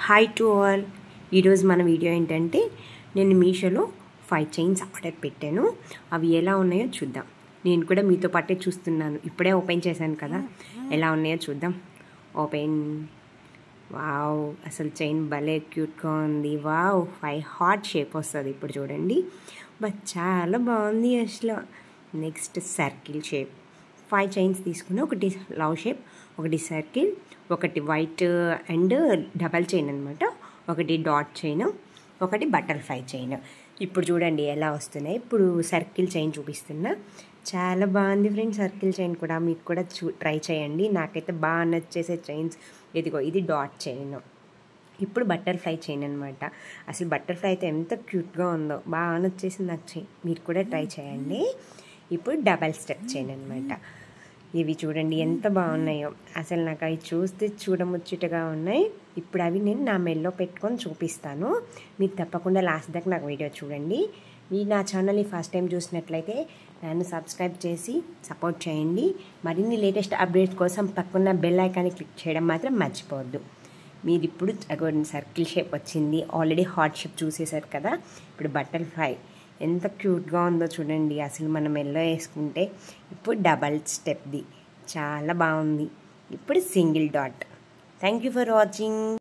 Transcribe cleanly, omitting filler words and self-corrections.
Hi to all. ఈరోజు మన video ఏంటంటే నేను మీషోలో 5 చైన్స్ ఆర్డర్ పెట్టాను. అవి ఎలా ఉన్నాయో చూద్దాం. నేను కూడా మీతో పాటే చూస్తున్నాను. ఇప్పుడే ఓపెన్ చేశాను కదా, ఎలా ఉన్నాయో చూద్దాం. ఓపెన్. వావ్, అసలు చైన్ భలే క్యూట్గా ఉంది. వావ్, 5 హార్ట్ షేప్ వస్తుంది. ఇప్పుడు చూడండి, బట్ చాలా బాగుంది అసలు. Next circle shape. 5 చైన్స్ తీసుకుని, ఒకటి లవ్ షేప్, ఒకటి సర్కిల్, ఒకటి వైట్ అండ్ డబల్ చైన్ అనమాట, ఒకటి డాట్ చైన్, ఒకటి బటర్ఫ్లై చైన్. ఇప్పుడు చూడండి ఎలా వస్తున్నాయి. ఇప్పుడు సర్కిల్ చైన్ చూపిస్తున్నా. చాలా బాగుంది ఫ్రెండ్స్ సర్కిల్ చైన్ కూడా. మీకు కూడా ట్రై చేయండి. నాకైతే బాగా నచ్చేసే చైన్స్ ఇదిగో, ఇది డాట్ చైన్. ఇప్పుడు బటర్ఫ్లై చైన్ అనమాట. అసలు బటర్ఫ్లై అయితే ఎంత క్యూట్గా ఉందో, బాగా నచ్చేసింది నాకు చైన్. మీరు కూడా ట్రై చేయండి. ఇప్పుడు డబల్ స్టెప్ చైన్ అనమాట. ఇవి చూడండి ఎంత బాగున్నాయో. అసలు నాకు అవి చూస్తే చూడముచ్చటగా ఉన్నాయి. ఇప్పుడు అవి నేను నా మెల్లో పెట్టుకొని చూపిస్తాను. మీరు తప్పకుండా లాస్ట్ దాకా నాకు వీడియో చూడండి. మీరు నా ఛానల్ని ఫస్ట్ టైం చూసినట్లయితే నన్ను సబ్స్క్రైబ్ చేసి సపోర్ట్ చేయండి. మరిన్ని లేటెస్ట్ అప్డేట్స్ కోసం పక్కన బెల్ ఐకాన్ని క్లిక్ చేయడం మాత్రం మర్చిపోవద్దు. మీరు ఇప్పుడు సర్కిల్ షేప్ వచ్చింది, ఆల్రెడీ హార్ట్ షేప్ చూసేశారు కదా. ఇప్పుడు బటర్ఫ్లై ఎంత క్యూట్గా ఉందో చూడండి. అసలు మనం ఎల్లో వేసుకుంటే. ఇప్పుడు డబల్ స్టెప్ది చాలా బాగుంది. ఇప్పుడు single dot. Thank you for watching.